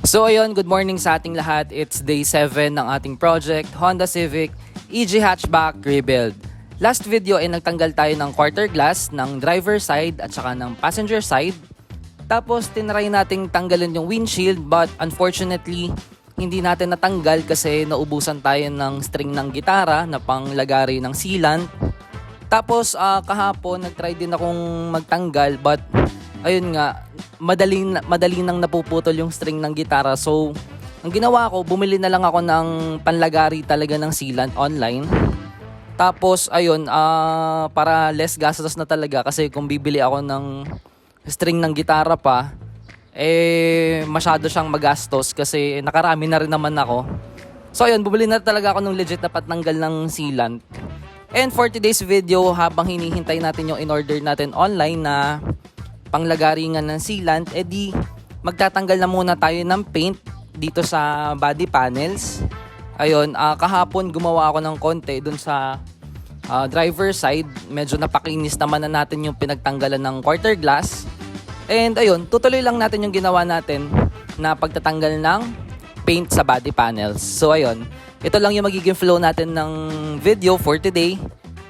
So ayun, good morning sa ating lahat. It's day 7 ng ating project, Honda Civic EG Hatchback Rebuild. Last video ay nagtanggal tayo ng quarter glass ng driver side at saka ng passenger side. Tapos tinry nating tanggalin yung windshield but unfortunately hindi natin natanggal kasi naubusan tayo ng string ng gitara na panglagari ng sealant. Tapos kahapon nagtry din akong magtanggal but ayun nga, madali nang napuputol yung string ng gitara. So, ang ginawa ko, bumili na lang ako ng panlagari talaga ng sealant online. Tapos, ayun, para less gastos na talaga kasi kung bibili ako ng string ng gitara pa, masyado siyang magastos kasi nakarami na rin naman ako. So, ayun, bumili na talaga ako ng legit na patanggal ng sealant. And for today's video, habang hinihintay natin yung in-order natin online na panglagaringan ng sealant, edi magtatanggal na muna tayo ng paint dito sa body panels. Ayun, kahapon gumawa ako ng konti dun sa driver side. Medyo napakinis naman na natin yung pinagtanggalan ng quarter glass. And ayun, tutuloy lang natin yung ginawa natin na pagtatanggal ng paint sa body panels. So ayun, ito lang yung magiging flow natin ng video for today.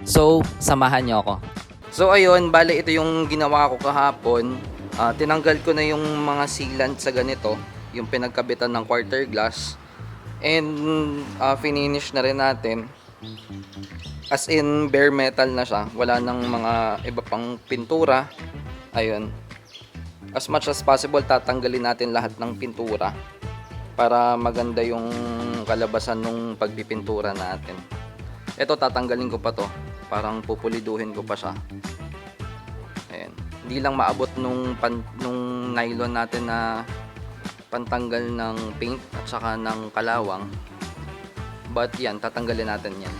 So, samahan nyo ako. So ayun, bale ito yung ginawa ko kahapon. Tinanggal ko na yung mga sealant sa ganito, yung pinagkabitan ng quarter glass. And finish na rin natin. As in bare metal na siya, wala nang mga iba pang pintura. Ayun. As much as possible tatanggalin natin lahat ng pintura para maganda yung kalabasan ng pagpipintura natin. Ito tatanggalin ko pa to. Parang pupuliduhin ko pa siya. Ayan. Hindi lang maabot nung nylon natin na pantanggal ng paint at saka ng kalawang. But yan, tatanggalin natin yan.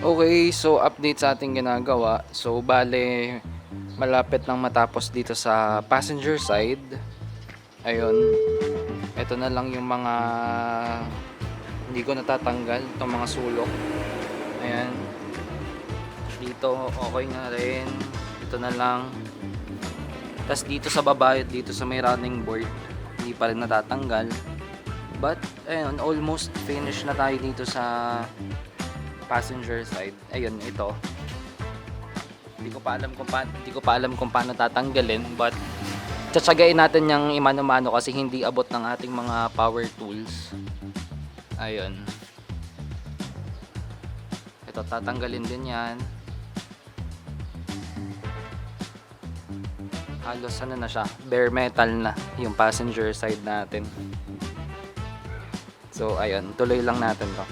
Okay, so update sa ating ginagawa. So bale, malapit nang matapos dito sa passenger side. Ayun. Ito na lang yung mga hindi ko natatanggal, itong mga sulok. Ayan. Dito okay na rin. Ito na lang. Tapos dito sa baba, dito sa may running board, hindi pa rin natatanggal. But ayun, almost finish na tayo dito sa passenger side. Ayun, ito. Hindi ko pa alam kung paano tatanggalin, but tsatsagain natin yung imano-mano kasi hindi abot ng ating mga power tools. Ayun. Ito, tatanggalin din yan. Halos ano na siya, bare metal na yung passenger side natin. So, ayun, tuloy lang natin to.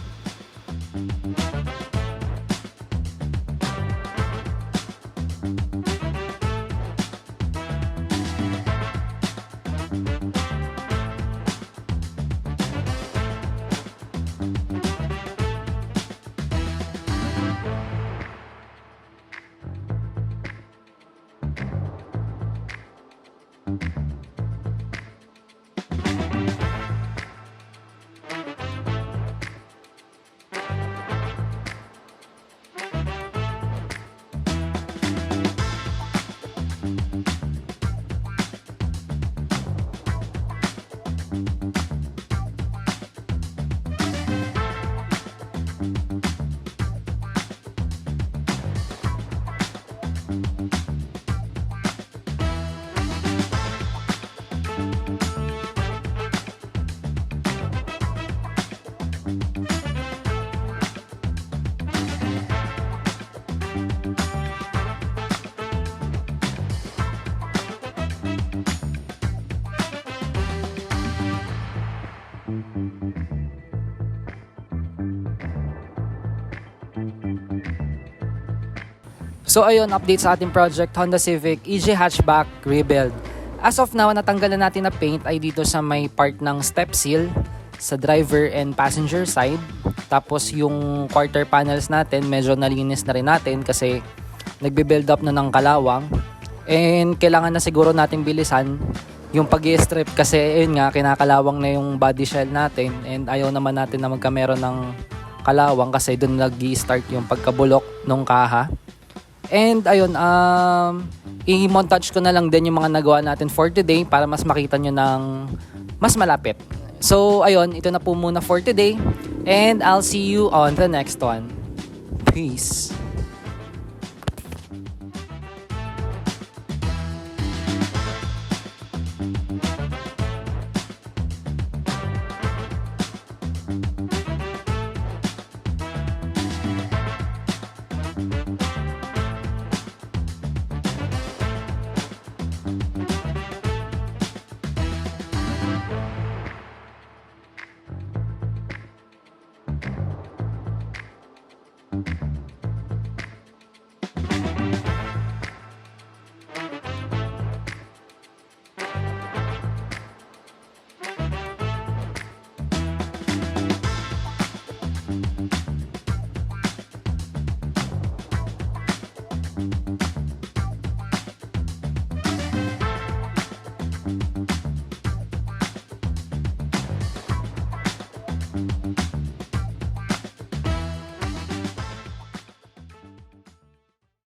So ayun, update sa ating project, Honda Civic EG Hatchback Rebuild. As of now, natanggalan natin na paint ay dito sa may part ng step seal sa driver and passenger side. Tapos yung quarter panels natin, medyo nalinis na rin natin kasi nagbe-build up na ng kalawang. And kailangan na siguro natin bilisan yung pag-i-strip kasi yun nga, kinakalawang na yung body shell natin. And ayaw naman natin na magkameron ng kalawang kasi doon nag-i-start yung pagkabulok ng kaha. And ayun, i-montage ko na lang din yung mga nagawa natin for today para mas makita nyo ng mas malapit. So ayun, ito na po muna for today and I'll see you on the next one. Peace!